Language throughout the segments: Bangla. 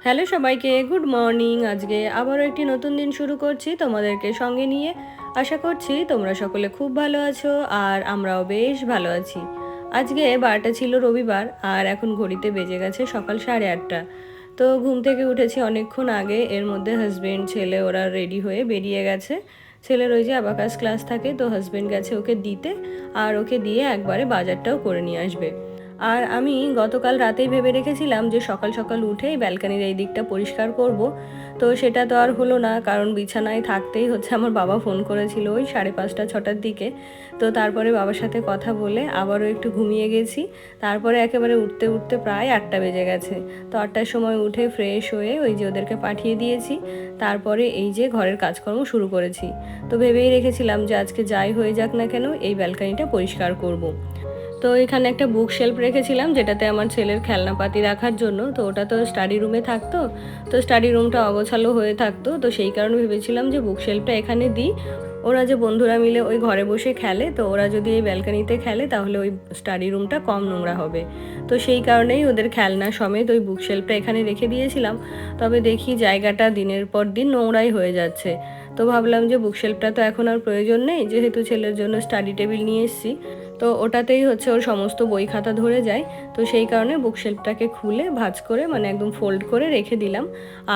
হ্যালো সবাইকে, গুড মর্নিং। আজকে আবারও একটি নতুন দিন শুরু করছি তোমাদেরকে সঙ্গে নিয়ে। আশা করছি তোমরা সকলে খুব ভালো আছো আর আমরাও বেশ ভালো আছি। আজকে বারটা ছিল রবিবার আর এখন ঘড়িতে বেজে গেছে সকাল 8:30। তো ঘুম থেকে উঠেছি অনেকক্ষণ আগে। এর মধ্যে হাজবেন্ড ছেলে ওরা রেডি হয়ে বেরিয়ে গেছে। ছেলের ওই যে অ্যাবাকাস ক্লাস থাকে, তো হাজবেন্ড গেছে ওকে দিতে, আর ওকে দিয়ে একবারে বাজারটাও করে নিয়ে আসবে। আর আমি গতকাল রাতেই ভেবে রেখেছিলাম যে সকাল সকাল উঠেই ব্যালকানির এই দিকটা পরিষ্কার করব। তো সেটা তো আর হলো না, কারণ বিছানায় থাকতেই হচ্ছে আমার বাবা ফোন করেছিল ওই 5:30-6টার দিকে। তো তারপরে বাবার সাথে কথা বলে আবারও একটু ঘুমিয়ে গেছি। তারপরে একেবারে উঠতে উঠতে প্রায় 8টা বেজে গেছে। তো 8টার সময় উঠে ফ্রেশ হয়ে ওই যে ওদেরকে পাঠিয়ে দিয়েছি। তারপরে এই যে ঘরের কাজকর্ম শুরু করেছি। তো ভেবেই রেখেছিলাম যে আজকে যাই হয়ে যাক না কেন এই ব্যালকানিটা পরিষ্কার করব। তো এখানে একটা বুক শেলফ রেখেছিলাম যেটাতে আমার ছেলের খেলনাপাতি রাখার জন্য। তো ওটা তো স্টাডি রুমে থাকতো, তো স্টাডি রুমটা অগোছালো হয়ে থাকতো। তো সেই কারণে ভেবেছিলাম যে বুক শেলফটা এখানে দিই। ওরা যে বন্ধুরা মিলে ওই ঘরে বসে খেলে, তো ওরা যদি এই ব্যালকানিতে খেলে তাহলে ওই স্টাডি রুমটা কম নোংরা হবে। তো সেই কারণেই ওদের খেলনা সমেত ওই বুক শেলফটা এখানে রেখে দিয়েছিলাম। তবে দেখি জায়গাটা দিনের পর দিন নোংরাই হয়ে যাচ্ছে। তো ভাবলাম যে বুক শেলফটা তো এখন আর প্রয়োজন নেই, যেহেতু ছেলের জন্য স্টাডি টেবিল নিয়ে এসেছি। তো ওটাতেই হচ্ছে ওর সমস্ত বই খাতা ধরে যায়। তো সেই কারণে বুকশেলফটাকে খুলে ভাঁজ করে মানে একদম ফোল্ড করে রেখে দিলাম।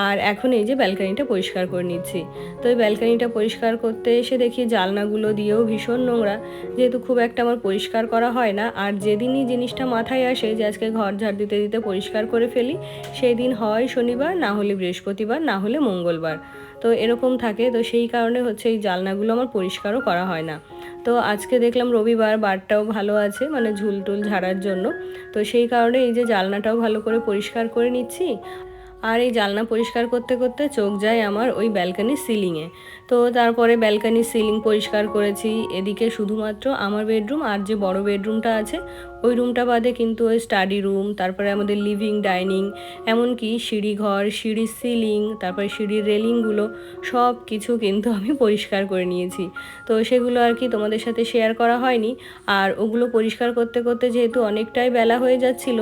আর এখন এই যে ব্যালকানিটা পরিষ্কার করে নিচ্ছি। তো এই ব্যালকানিটা পরিষ্কার করতে এসে দেখি জানলাগুলো দিয়েও ভীষণ নোংরা, যেহেতু খুব একটা আমার পরিষ্কার করা হয় না। আর যেদিনই জিনিসটা মাথায় আসে যে আজকে ঘর ঝাড় দিতে দিতে পরিষ্কার করে ফেলি, সেই দিন হয় শনিবার, না হলে বৃহস্পতিবার, না হলে মঙ্গলবার। তো এরকম থাকে। তো সেই কারণে হচ্ছে এই জানলাগুলো আমার পরিষ্কারও করা হয় না। তো আজকে দেখলাম রবিবার, বারটাও ভালো আছে মানে ঝুল টুল ঝাড়ার জন্য। তো সেই কারণে এই যে জানলাটাও ভালো করে পরিষ্কার করে নিচ্ছি। আর এই জানলা পরিষ্কার করতে করতে চোখ যায় আমার ওই ব্যালকানির সিলিংয়ে। তো তারপরে ব্যালকানির সিলিং পরিষ্কার করেছি। এদিকে শুধুমাত্র আমার বেডরুম আর যে বড় বেডরুমটা আছে ওই রুমটা বাদে কিন্তু ওই স্টাডি রুম, তারপরে আমাদের লিভিং, ডাইনিং, এমনকি সিঁড়িঘর, সিঁড়ির সিলিং, তারপরে সিঁড়ির রেলিংগুলো সব কিছু কিন্তু আমি পরিষ্কার করে নিয়েছি। তো সেগুলো আর কি তোমাদের সাথে শেয়ার করা হয়নি। আর ওগুলো পরিষ্কার করতে করতে যেহেতু অনেকটাই বেলা হয়ে যাচ্ছিল,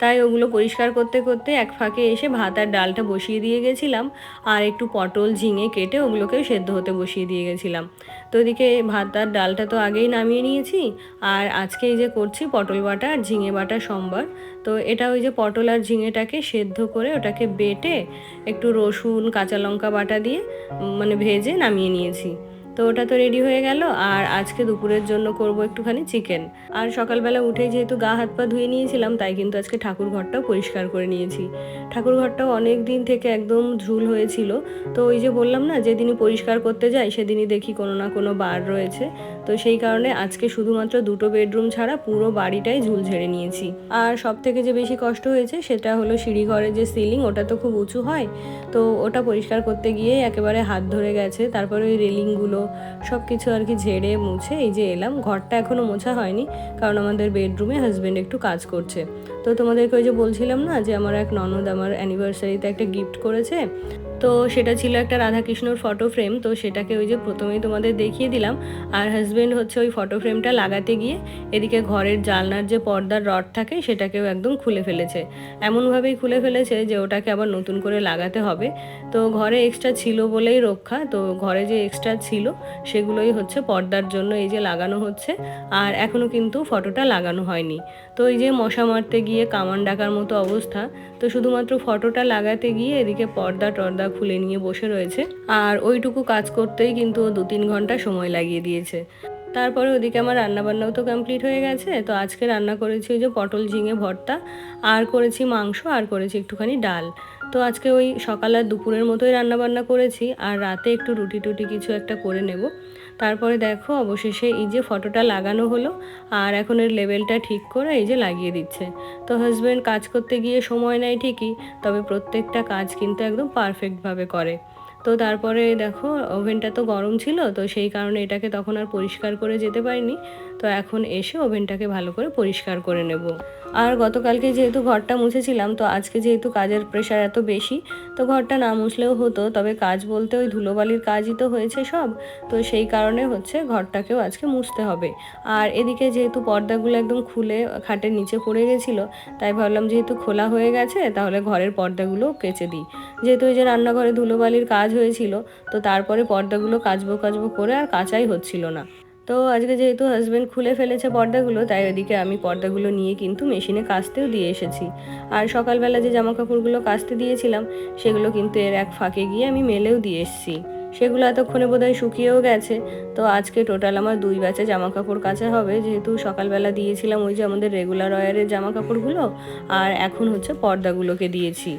তাই ওগুলো পরিষ্কার করতে করতে এক ফাঁকে এসে ভাত আর ডালটা বসিয়ে দিয়ে গেছিলাম। আর একটু পটল ঝিঙে কেটে ওগুলোকেও সেদ্ধ হতে বসিয়ে দিয়ে গেছিলাম। তো এদিকে ভাত আর ডালটা তো আগেই নামিয়ে নিয়েছি। আর আজকে এই যে করছি পটল বাটা আর ঝিঙে বাটা সম্বার। তো এটা ওই যে পটল আর ঝিঙেটাকে সেদ্ধ করে ওটাকে বেটে একটু রসুন কাঁচা লঙ্কা বাটা দিয়ে মানে ভেজে নামিয়ে নিয়েছি। তো ওটা তো রেডি হয়ে গেল। আর আজকে দুপুরের জন্য করব একটুখানি চিকেন। আর সকালবেলা উঠেই যেহেতু গা হাত পা ধুয়ে নিয়েছিলাম, তাই কিন্তু আজকে ঠাকুর ঘরটাও পরিষ্কার করে নিয়েছি। ঠাকুর ঘরটাও অনেক দিন থেকে একদম ঝুল হয়েছিল। তো ওই যে বললাম না, যেদিনই পরিষ্কার করতে যাই সেদিনই দেখি কোনো না কোনো বার রয়েছে। তো সেই কারণে আজকে শুধুমাত্র দুটো বেডরুম ছাড়া পুরো বাড়িটাই ঝুল ঝেড়ে নিয়েছি। আর সব থেকে যে বেশি কষ্ট হয়েছে সেটা হলো সিঁড়িঘরের যে সিলিং, ওটা তো খুব উঁচু হয়। তো ওটা পরিষ্কার করতে গিয়েই একেবারে হাত ধরে গেছে। তারপরে ওই রেলিংগুলো সব কিছু আর কি ঝেড়ে মুছে এই যে এলাম। ঘরটা এখনও মোছা হয়নি, কারণ আমাদের বেডরুমে হাজব্যান্ড একটু কাজ করছে। তো তোমাদেরকে ওই যে বলছিলাম না যে আমার এক ননদ আমার অ্যানিভার্সারিতে একটা গিফট করেছে। তো সেটা ছিল একটা রাধাকৃষ্ণর ফটো ফ্রেম। তো সেটাকে ওই যে প্রথমেই তোমাদের দেখিয়ে দিলাম। আর হাজব্যান্ড হচ্ছে ওই ফটো ফ্রেমটা লাগাতে গিয়ে এদিকে ঘরের জানলার যে পর্দার রড থাকে সেটাকেও একদম খুলে ফেলেছে। এমনভাবেই খুলে ফেলেছে যে ওটাকে আবার নতুন করে লাগাতে হবে। তো ঘরে এক্সট্রা ছিল বলেই রক্ষা। তো ঘরে যে এক্সট্রা ছিল সেগুলোই হচ্ছে পর্দার জন্য এই যে লাগানো হচ্ছে। আর এখনও কিন্তু ফটোটা লাগানো হয়নি। তো এই যে মশা মারতে গিয়ে কামান ডাকার মতো অবস্থা। তো শুধুমাত্র ফটোটা লাগাতে গিয়ে এদিকে পর্দা টর্দা খুলে নিয়ে বসে রয়েছে। আর ওইটুকু কাজ করতেই কিন্তু ও 2-3 ঘন্টা সময় লাগিয়ে দিয়েছে। তারপরে ওদিকে আমার রান্নাবান্নাও তো কমপ্লিট হয়ে গেছে। তো আজকে রান্না করেছি ওই যে পটল ঝিঙে ভর্তা, আর করেছি মাংস, আর করেছি একটুখানি ডাল। তো আজকে ওই সকাল আর দুপুরের মতোই রান্নাবান্না করেছি। আর রাতে একটু রুটি টুটি কিছু একটা করে নেব। তারপরে দেখো অবশেষে এই যে ফটোটা লাগানো হলো। আর এখন এর লেভেলটা ঠিক করে এই যে লাগিয়ে দিচ্ছে। তো হাজব্যান্ড কাজ করতে গিয়ে সময় নেয় ঠিকই, তবে প্রত্যেকটা কাজ কিন্তু একদম পারফেক্টভাবে করে। তো তারপরে দেখো ওভেনটা তো গরম ছিল, তো সেই কারণে এটাকে তখন আর পরিষ্কার করে যেতে পারিনি। তো এখন এসে ওভেনটাকে ভালো করে পরিষ্কার করে নেব। আর গতকালকে যেহেতু ঘরটা মুছেছিলাম, তো আজকে যেহেতু কাজের প্রেশার এত বেশি, তো ঘরটা না মুছলেও হতো, তবে কাজ বলতে ওই ধুলোবালির কাজই তো হয়েছে সব। তো সেই কারণে হচ্ছে ঘরটাকেও আজকে মুছতে হবে। আর এদিকে যেহেতু পর্দাগুলো একদম খুলে খাটের নিচে পড়ে গেছিলো, তাই ভাবলাম যেহেতু খোলা হয়ে গেছে তাহলে ঘরের পর্দাগুলো কেচে দিই। যেহেতু ওই যে রান্নাঘরে ধুলোবালির কাজ হয়েছিল, তো তারপরে পর্দাগুলো কাচবো করে আর কাচাই হচ্ছিল না। তো আজকে যেহেতু হাজব্যান্ড খুলে ফেলেছে পর্দাগুলো, তাই ওদিকে আমি পর্দাগুলো নিয়ে কিন্তু মেশিনে কাচতেও দিয়ে এসেছি। আর সকালবেলা যে জামা কাপড়গুলো কাচতে দিয়েছিলাম, সেগুলো কিন্তু এর এক ফাঁকে গিয়ে আমি মেলেও দিয়ে এসেছি। সেগুলো এতক্ষণে বোধহয় শুকিয়েও গেছে। তো আজকে টোটাল আমার 2 ব্যাচে জামা কাপড় কাচা হবে, যেহেতু সকালবেলা দিয়েছিলাম ওই যে আমাদের রেগুলার ওয়ারের জামা কাপড়গুলো, আর এখন হচ্ছে পর্দাগুলোকে দিয়েছি।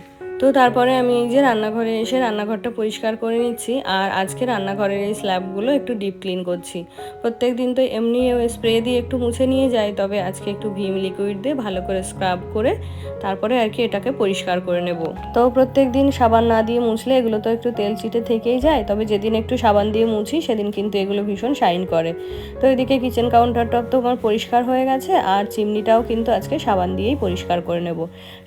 তো তারপরে আমি এই যে রান্নাঘরে এসে রান্নাঘরটা পরিষ্কার করে নিচ্ছি। আর আজকে রান্নাঘরের এই স্ল্যাবগুলো একটু ডিপ ক্লিন করছি। প্রত্যেক দিন তো এমনি স্প্রে দিয়ে একটু মুছে নিয়ে যাই, তবে আজকে একটু ভিম লিকুইড দিয়ে ভালো করে স্ক্রাব করে তারপরে আর কি এটাকে পরিষ্কার করে নেব। তো প্রত্যেক দিন সাবান না দিয়ে মুছলে এগুলো তো একটু তেল চিটে থেকেই যায়, তবে যেদিন একটু সাবান দিয়ে মুছি সেদিন কিন্তু এগুলো ভীষণ শাইন করে। তো এদিকে কিচেন কাউন্টারটপ তো আমার পরিষ্কার হয়ে গেছে, আর চিমনিটাও কিন্তু আজকে সাবান দিয়েই পরিষ্কার করে নেব।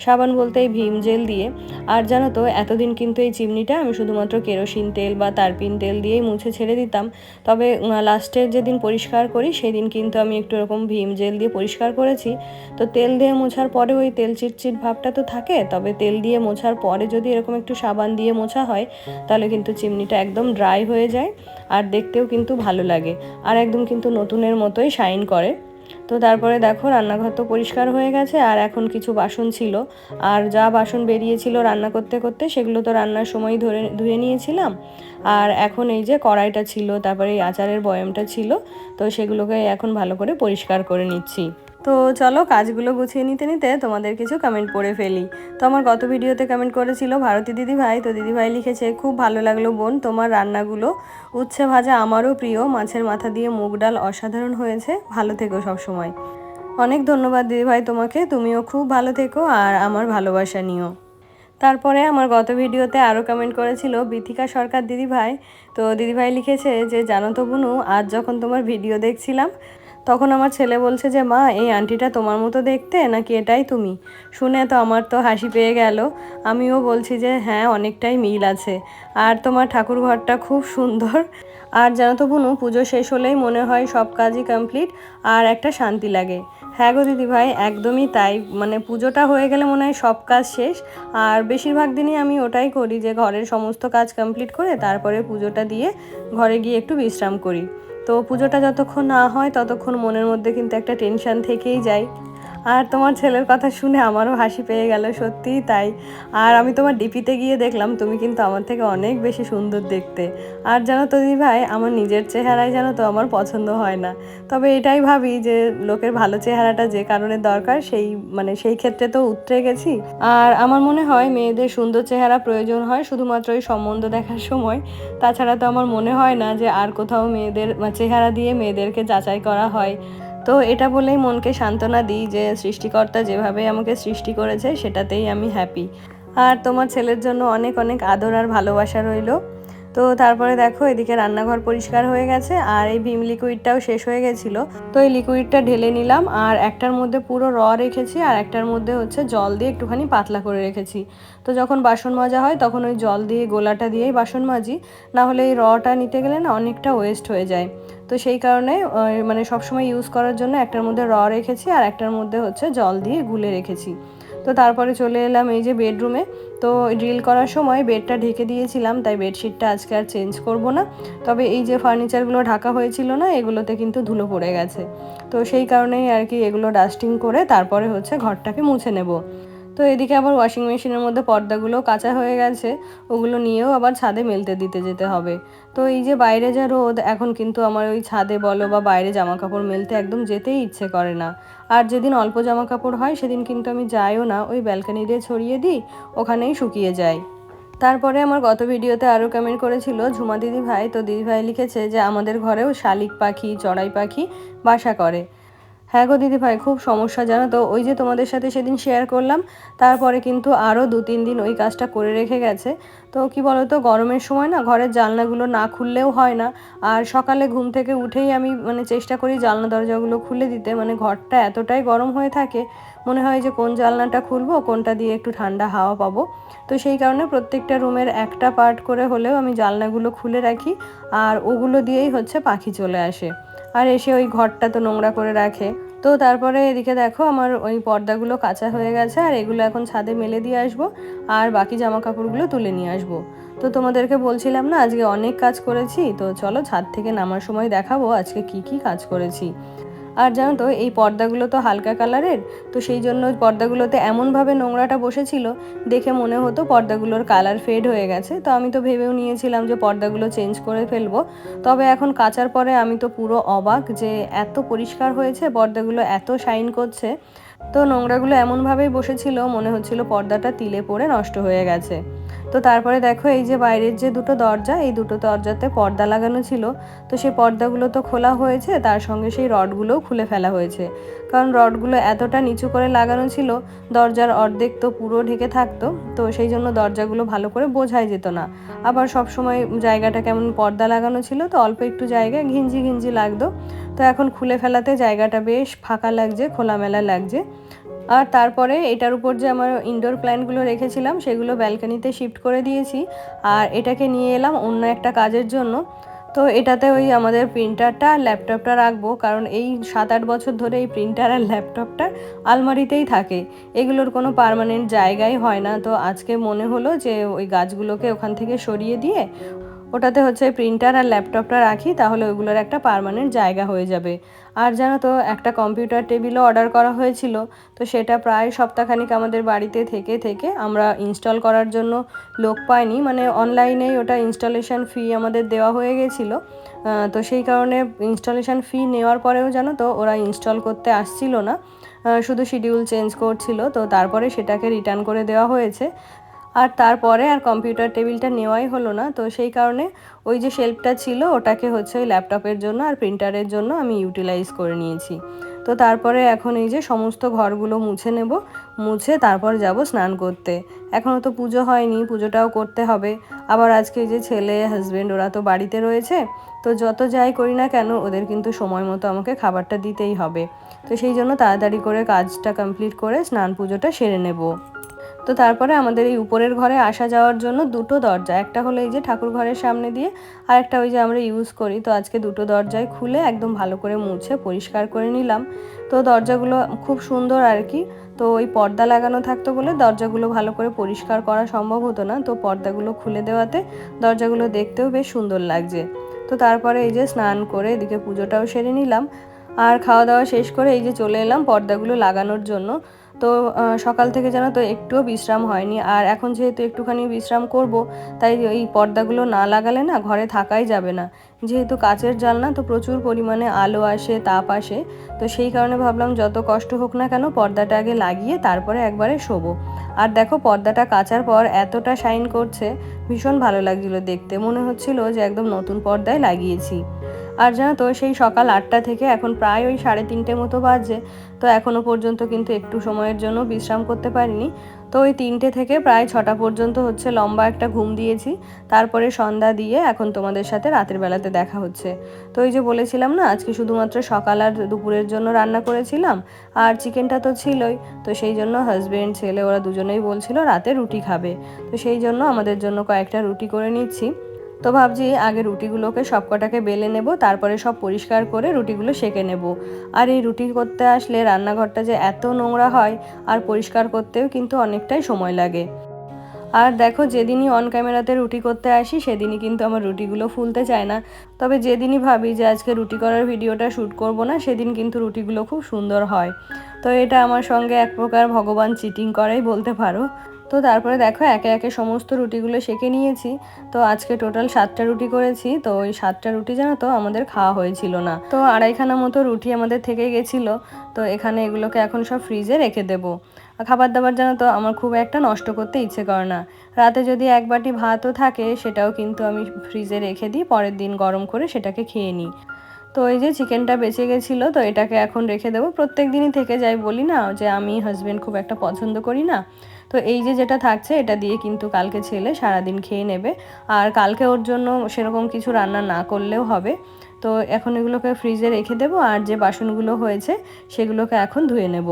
সাবান বলতে এই ভিম জেল দিয়ে। আর জানো তো এতদিন কিন্তু এই চিমনিটা আমি শুধুমাত্র কেরোসিন তেল বা তারপিন তেল দিয়েই মুছে ছেড়ে দিতাম, তবে লাস্টের যেদিন পরিষ্কার করি সেদিন কিন্তু আমি একটু এরকম ভিম জেল দিয়ে পরিষ্কার করেছি। তো তেল দিয়ে মোছার পরে ওই তেল চিটচিট ভাবটা তো থাকে, তবে তেল দিয়ে মোছার পরে যদি এরকম একটু সাবান দিয়ে মোছা হয় তাহলে কিন্তু চিমনিটা একদম ড্রাই হয়ে যায়, আর দেখতেও কিন্তু ভালো লাগে, আর একদম কিন্তু নতুনের মতোই শাইন করে। তো তারপরে দেখো রান্নাঘর তো পরিষ্কার হয়ে গেছে, আর এখন কিছু বাসন ছিল, আর যা বাসন বেরিয়েছিল রান্না করতে করতে সেগুলো তো রান্নার সময় ধুয়ে নিয়েছিলাম। আর এখন এই যে কড়াইটা ছিল, তারপরে এই আচারের বয়ামটা ছিল, তো সেগুলোকে এখন ভালো করে পরিষ্কার করে নিচ্ছি। তো চলো কাজগুলো গুছিয়ে নিতে নিতে তোমাদের কিছু কমেন্ট পড়ে ফেলি। তো আমার গত ভিডিওতে কমেন্ট করেছিল ভারতী দিদিভাই, তো দিদিভাই লিখেছে, খুব ভালো লাগলো বোন তোমার রান্নাগুলো, উচ্ছে ভাজা আমারও প্রিয়, মাছের মাথা দিয়ে মুগ ডাল অসাধারণ হয়েছে, ভালো থেকো সবসময়। অনেক ধন্যবাদ দিদিভাই তোমাকে, তুমিও খুব ভালো থেকো আর আমার ভালোবাসা নিও। তারপরে আমার গত ভিডিওতে আরও কমেন্ট করেছিল বিথিকা সরকার দিদিভাই। তো দিদিভাই লিখেছে যে জানো তো বুনু, আজ যখন তোমার ভিডিও দেখছিলাম তখন আমার ছেলে বলছে যে মা এই আন্টিটা তোমার মতো দেখতে নাকি এটাই তুমি। শুনে তো আমার তো হাসি পেয়ে গেল। আমিও বলছি যে হ্যাঁ অনেকটাই মিল আছে, আর তোমার ঠাকুর ঘরটা খুব সুন্দর। আর জানো তো বুনু, পুজো শেষ হলেই মনে হয় সব কাজই কমপ্লিট আর একটা শান্তি লাগে। হ্যাঁ গো দিদিভাই একদমই তাই, মানে পুজোটা হয়ে গেলে মনে হয় সব কাজ শেষ। আর বেশিরভাগ দিনই আমি ওটাই করি যে ঘরের সমস্ত কাজ কমপ্লিট করে তারপরে পুজোটা দিয়ে ঘরে গিয়ে একটু বিশ্রাম করি। তো পুজোটা যতক্ষণ না হয় ততক্ষণ মনের মধ্যে কিন্তু একটা টেনশন থেকেই যায়। আর তোমার ছেলের কথা শুনে আমারও হাসি পেয়ে গেল, সত্যিই তাই। আর আমি তোমার ডিপিতে গিয়ে দেখলাম তুমি কিন্তু আমার থেকে অনেক বেশি সুন্দর দেখতে। আর জানো তো দিদিভাই, আমার নিজের চেহারাই জানো তো আমার পছন্দ হয় না, তবে এটাই ভাবি যে লোকের ভালো চেহারাটা যে কারণে দরকার সেই ক্ষেত্রে তো উতরে গেছি। আর আমার মনে হয় মেয়েদের সুন্দর চেহারা প্রয়োজন হয় শুধুমাত্র ওই সম্বন্ধ দেখার সময়, তাছাড়া তো আমার মনে হয় না যে আর কোথাও মেয়েদের চেহারা দিয়ে মেয়েদেরকে যাচাই করা হয়। তো এটা বলেই মনকে সান্ত্বনা দিই যে সৃষ্টিকর্তা যেভাবে আমাকে সৃষ্টি করেছে সেটাতেই আমি হ্যাপি। আর তোমার ছেলের জন্য অনেক অনেক আদর আর ভালোবাসা রইল। তো তারপরে দেখো এদিকে রান্নাঘর পরিষ্কার হয়ে গেছে, আর এই ভিম লিকুইডটাও শেষ হয়ে গেছিলো। তো এই লিকুইডটা ঢেলে নিলাম, আর একটার মধ্যে পুরো রেখেছি আর একটার মধ্যে হচ্ছে জল দিয়ে একটুখানি পাতলা করে রেখেছি। তো যখন বাসন মাজা হয় তখন ওই জল দিয়ে গোলাটা দিয়েই বাসন মাজি, না হলে এই টা নিতে গেলে না অনেকটা ওয়েস্ট হয়ে যায়। তো সেই কারণে সবসময় ইউজ করার জন্য একটার মধ্যে রেখেছি আর একটার মধ্যে হচ্ছে জল দিয়ে গুলে রেখেছি। তো তারপরে চলে এলাম এই যে বেডরুমে। তো ড্রিল করার সময় বেডটা ঢেকে দিয়েছিলাম, তাই বেডশিটটা আজকে আর চেঞ্জ করব না। তবে এই যে ফার্নিচারগুলো ঢাকা হয়েছিল না, এগুলোতে কিন্তু ধুলো পড়ে গেছে। তো সেই কারণেই আর কি এগুলো ডাস্টিং করে তারপরে হচ্ছে ঘরটাকে মুছে নেব। তো এদিকে আবার ওয়াশিং মেশিনের মধ্যে পর্দাগুলো কাঁচা হয়ে গেছে, ওগুলো নিয়েও আবার ছাদে মেলতে দিতে যেতে হবে। তো এই যে বাইরে যা রোদ, এখন কিন্তু আমার ওই ছাদে বলো বা বাইরে জামা কাপড় মেলতে একদম যেতেই ইচ্ছে করে না। আর যেদিন অল্প জামা কাপড় হয় সেদিন কিন্তু আমি যাইও না, ওই ব্যালকনি দিয়ে ছড়িয়ে দিই, ওখানেই শুকিয়ে যায়। তারপরে আমার গত ভিডিওতে আরও কমেন্ট করেছিল ঝুমা দিদিভাই। তো দিদিভাই লিখেছে যে আমাদের ঘরেও শালিক পাখি, চড়াই পাখি বাসা করে। হ্যাঁ গো দিদিভাই, খুব সমস্যা জানো তো। ওই যে তোমাদের সাথে সেদিন শেয়ার করলাম, তারপরে কিন্তু আরও 2-3 দিন ওই কাজটা করে রেখে গেছে। তো কি বলো তো, গরমের সময় না ঘরের জানলাগুলো না খুললেও হয় না। আর সকালে ঘুম থেকে উঠেই আমি মানে চেষ্টা করি জানলা দরজাগুলো খুলে দিতে, মানে ঘরটা এতটাই গরম হয়ে থাকে, মনে হয় যে কোন জানলাটা খুলবো, কোনটা দিয়ে একটু ঠান্ডা হাওয়া পাবো। তো সেই কারণে প্রত্যেকটা রুমের একটা পার্ট করে হলেও আমি জানলাগুলো খুলে রাখি, আর ওগুলো দিয়েই হচ্ছে পাখি চলে আসে আর এসে ওই ঘরটা তো নোংরা করে রাখে। তো তারপরে এদিকে দেখো আমার ওই পর্দাগুলো কাঁচা হয়ে গেছে, আর এগুলো এখন ছাদে মেলে দিয়ে আসবো, আর বাকি জামা কাপড়গুলো তুলে নিয়ে আসবো। তো তোমাদেরকে বলছিলাম না আজকে অনেক কাজ করেছি, তো চলো ছাদ থেকে নামার সময় দেখাবো আজকে কি কি কাজ করেছি। আর জানো তো এই পর্দাগুলো তো হালকা কালারের, তো সেই জন্য পর্দাগুলোতে এমনভাবে নোংরাটা বসেছিল, দেখে মনে হতো পর্দাগুলোর কালার ফেড হয়ে গেছে। তো আমি তো ভেবেও নিয়েছিলাম যে পর্দাগুলো চেঞ্জ করে ফেলবো। তবে এখন কাচার পরে আমি তো পুরো অবাক যে এত পরিষ্কার হয়েছে, পর্দাগুলো এত শাইন করছে। তো নোংরাগুলো এমনভাবেই বসেছিল, মনে হচ্ছিল পর্দাটা তিলে পড়ে নষ্ট হয়ে গেছে। তো তারপরে দেখো এই যে বাইরের যে দুটো দরজা, এই দুটো দরজাতে পর্দা লাগানো ছিল, তো সেই পর্দাগুলো তো খোলা হয়েছে, তার সঙ্গে সেই রডগুলোও খুলে ফেলা হয়েছে। কারণ রডগুলো এতটা নিচু করে লাগানো ছিল, দরজার অর্ধেক তো পুরো ঢেকে থাকতো, তো সেই জন্য দরজাগুলো ভালো করে বোঝাই যেত না। আবার সব সময় জায়গাটা কেমন পর্দা লাগানো ছিল, তো অল্প একটু জায়গায় ঘিঞ্জি ঘিঞ্জি লাগতো। তো এখন খুলে ফেলাতে জায়গাটা বেশ ফাঁকা লাগছে, খোলামেলা লাগছে। আর তারপরে এটার উপর যে আমার ইনডোর প্ল্যান্টগুলো রেখেছিলাম সেগুলো ব্যালকনিতে শিফট করে দিয়েছি, আর এটাকে নিয়ে এলাম অন্য একটা কাজের জন্য। তো এটাতে ওই আমাদের প্রিন্টারটা আর ল্যাপটপটা রাখবো, কারণ এই 7-8 বছর ধরে এই প্রিন্টার আর ল্যাপটপটা আলমারিতেই থাকে, এগুলোর কোনো পার্মানেন্ট জায়গাই হয় না। তো আজকে মনে হলো যে ওই গাছগুলোকে ওখান থেকে সরিয়ে দিয়ে ওটাতে হচ্ছে প্রিন্টার আর ল্যাপটপটা রাখি, তাহলে ওইগুলোর একটা পার্মানেন্ট জায়গা হয়ে যাবে। আর জানো তো একটা কম্পিউটার টেবিলও অর্ডার করা হয়েছিল, তো সেটা প্রায় সপ্তাহখানিক আমাদের বাড়িতে থেকে থেকে আমরা ইনস্টল করার জন্য লোক পাইনি, মানে অনলাইনেই ওটা ইনস্টলেশন ফি আমাদের দেওয়া হয়ে গেছিলো। তো সেই কারণে ইনস্টলেশন ফি নেওয়ার পরেও জানো তো ওরা ইনস্টল করতে আসছিল না, শুধু শিডিউল চেঞ্জ করছিল। তো তারপরে সেটাকে রিটার্ন করে দেওয়া হয়েছে। আর তারপরে আর কম্পিউটার টেবিলটা নেওয়াই হলো না, তো সেই কারণে ওই যে শেলফটা ছিল ওটাকে হচ্ছে ওই ল্যাপটপের জন্য আর প্রিন্টারের জন্য আমি ইউটিলাইজ করে নিয়েছি। তো তারপরে এখন এই যে সমস্ত ঘরগুলো মুছে নেব, মুছে তারপর যাব স্নান করতে। এখনও তো পুজো হয়নি, পুজোটাও করতে হবে। আবার আজকে যে ছেলে হাজব্যান্ড ওরা তো বাড়িতে রয়েছে, তো যত যাই করি না কেন ওদের কিন্তু সময় মতো আমাকে খাবারটা দিতেই হবে। তো সেই জন্য তাড়াতাড়ি করে কাজটা কমপ্লিট করে স্নান পুজোটা সেরে নেব। তো তারপরে আমাদের এই উপরের ঘরে আসা যাওয়ার জন্য দুটো দরজা, একটা হলো এই যে ঠাকুর ঘরের সামনে দিয়ে, আর একটা ওই যে আমরা ইউজ করি। তো আজকে দুটো দরজায় খুলে একদম ভালো করে মুছে পরিষ্কার করে নিলাম। তো দরজাগুলো খুব সুন্দর আর কি। তো ওই পর্দা লাগানো থাকতো বলে দরজাগুলো ভালো করে পরিষ্কার করা সম্ভব হতো না, তো পর্দাগুলো খুলে দেওয়াতে দরজাগুলো দেখতেও বেশ সুন্দর লাগছে। তো তারপরে এই যে স্নান করে এদিকে পুজোটাও সেরে নিলাম, আর খাওয়া দাওয়া শেষ করে এই যে চলে এলাম পর্দাগুলো লাগানোর জন্য। তো সকাল থেকে জানো তো একটুও বিশ্রাম হয়নি, আর এখন যেহেতু একটুখানি বিশ্রাম করব, তাই এই পর্দাগুলো না লাগালে না ঘরে থাকাই যাবে না। যেহেতু কাচের জানলা, তো প্রচুর পরিমাণে আলো আসে, তাপ আসে। তো সেই কারণে ভাবলাম যত কষ্ট হোক না কেন পর্দাটা আগে লাগিয়ে তারপরে একবারে শোবো। আর দেখো পর্দাটা কাচার পর এতটা শাইন করছে, ভীষণ ভালো লাগছিলো দেখতে, মনে হচ্ছিল যে একদম নতুন পর্দায় লাগিয়েছি। আর জানো তো সেই সকাল 8টা থেকে এখন প্রায় ওই 3:30 মতো বাজে, তো এখনও পর্যন্ত কিন্তু একটু সময়ের জন্য বিশ্রাম করতে পারিনি। তো ওই 3টে থেকে প্রায় 6টা পর্যন্ত হচ্ছে লম্বা একটা ঘুম দিয়েছি, তারপরে সন্ধ্যা দিয়ে এখন তোমাদের সাথে রাতের বেলাতে দেখা হচ্ছে। তো এই যে বলেছিলাম না আজকে শুধুমাত্র সকাল আর দুপুরের জন্য রান্না করেছিলাম, আর চিকেনটা তো ছিলই। তো সেই জন্য হাজব্যান্ড ছেলে ওরা দুজনেই বলছিল রাতে রুটি খাবে, তো সেই জন্য আমাদের জন্য কয়েকটা রুটি করে নিচ্ছি। তো ভাবছি আগে রুটিগুলোকে সবকটাকে বেলে নেব, তারপরে সব পরিষ্কার করে রুটিগুলো সেঁকে নেব। আর এই রুটি করতে আসলে রান্নাঘরটা যে এত নোংরা হয়, আর পরিষ্কার করতেও কিন্তু অনেকটাই সময় লাগে। আর দেখো যেদিনই অন ক্যামেরাতে রুটি করতে আসি সেদিনই কিন্তু আমার রুটিগুলো ফুলতে চায় না। তবে যেদিনই ভাবি যে আজকে রুটি করার ভিডিওটা শ্যুট করব না, সেদিন কিন্তু রুটিগুলো খুব সুন্দর হয়। তো এটা আমার সঙ্গে এক প্রকার ভগবান চিটিং করাই বলতে পারো। তো তারপরে দেখো একে একে সমস্ত রুটিগুলো সেঁকে নিয়েছি। তো আজকে টোটাল 7টা রুটি করেছি, তো ওই 7টা রুটি জানো তো আমাদের খাওয়া হয়েছিল না, তো আড়াইখানা মতো রুটি আমাদের থেকে গেছিলো। তো এখানে এগুলোকে এখন সব ফ্রিজে রেখে দেবো। খাবার দাবার জানো তো আমার খুব একটা নষ্ট করতে ইচ্ছে করে না। রাতে যদি এক বাটি ভাতও থাকে সেটাও কিন্তু আমি ফ্রিজে রেখে দিই, পরের দিন গরম করে সেটাকে খেয়ে নিই। তো এই যে চিকেনটা বেঁচে গেছিলো, তো এটাকে এখন রেখে দেবো। প্রত্যেক দিনই থেকে যাই, বলি না যে আমি হাজব্যান্ড খুব একটা পছন্দ করি না। তো এই যে যেটা থাকছে এটা দিয়ে কিন্তু কালকে ছেলে সারাদিন খেয়ে নেবে। আর কালকে ওর জন্য সেরকম কিছু রান্না না করলেও হবে। তো এখন এগুলোকে ফ্রিজে রেখে দেবো, আর যে বাসনগুলো হয়েছে সেগুলোকে এখন ধুয়ে নেব।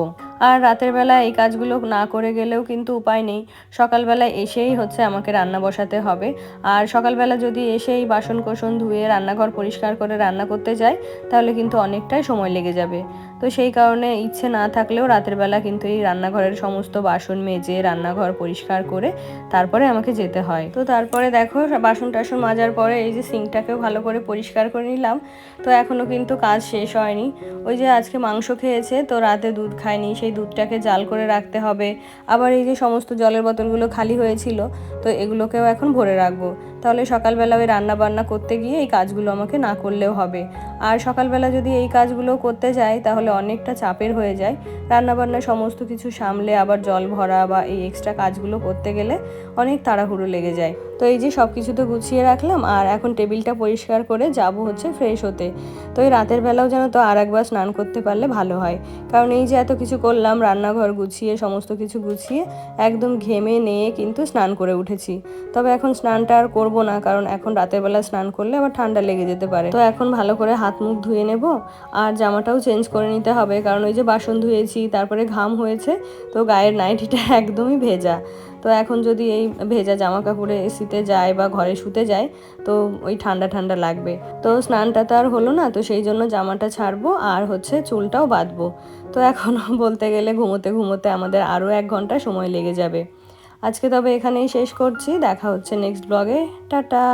আর রাতের বেলা এই কাজগুলো না করে গেলেও কিন্তু উপায় নেই, সকালবেলা এসেই হচ্ছে আমাকে রান্না বসাতে হবে। আর সকালবেলা যদি এসেই বাসন কোসন ধুয়ে রান্নাঘর পরিষ্কার করে রান্না করতে যাই তাহলে কিন্তু অনেকটাই সময় লেগে যাবে। তো সেই কারণে ইচ্ছে না থাকলেও রাতের বেলা কিন্তু এই রান্নাঘরের সমস্ত বাসন মেজে রান্নাঘর পরিষ্কার করে তারপরে আমাকে যেতে হয়। তো তারপরে দেখো বাসন টাসন মাজার পরে এই যে সিঙ্কটাকেও ভালো করে পরিষ্কার করে নিলাম। তো এখনও কিন্তু কাজ শেষ হয়নি। ওই যে আজকে মাংস খেয়েছে, তো রাতে দুধ খায়নি, সেই দুধটাকে জাল করে রাখতে হবে। আবার এই যে সমস্ত জলের বোতলগুলো খালি হয়েছিল, তো এগুলোকেও এখন ভরে রাখবো। তাহলে সকালবেলা ওই রান্না বান্না করতে গিয়ে এই কাজগুলো আমাকে না করলেও হবে। আর সকালবেলা যদি এই কাজগুলো করতে যাই তাহলে অনেকটা চাপের হয়ে যায়। রান্নাবান্না সমস্ত কিছু সামলে আবার জল ভরা বা এই এক্সট্রা কাজগুলো করতে গেলে অনেক তাড়াহুড়ো লেগে যায়। তো এই যে সব কিছু তো গুছিয়ে রাখলাম, আর এখন টেবিলটা পরিষ্কার করে যাব হচ্ছে ফ্রেশ হতে। তো এই রাতের বেলাও যেন তো আর একবার স্নান করতে পারলে ভালো হয়, কারণ এই যে এত কিছু করলাম, রান্নাঘর গুছিয়ে সমস্ত কিছু গুছিয়ে একদম ঘেমে নিয়ে কিন্তু স্নান করে উঠেছি। তবে এখন স্নানটা আর করবো না, কারণ এখন রাতের বেলা স্নান করলে আবার ঠান্ডা লেগে যেতে পারে। তো এখন ভালো করে হাত মুখ ধুয়ে নেব, আর জামাটাও চেঞ্জ করে নিতে হবে, কারণ ওই যে বাসন ধুয়েছি তারপরে ঘাম হয়েছে, তো গায়ের নাইটিটা একদমই ভেজা। তো এখন যদি এই ভেজা জামা কাপড়ে এসিতে যায় বা ঘরে শুতে যায় তো ওই ঠান্ডা ঠান্ডা লাগবে। তো স্নানটা তো আর হলো না, তো সেই জন্য জামাটা ছাড়বো আর হচ্ছে চুলটাও বাঁধবো। তো এখনও বলতে গেলে ঘুমোতে ঘুমোতে আমাদের আরও 1 ঘন্টা সময় লেগে যাবে। আজকে তবে এখানেই শেষ করছি, দেখা হচ্ছে নেক্সট ব্লগে। টাটা।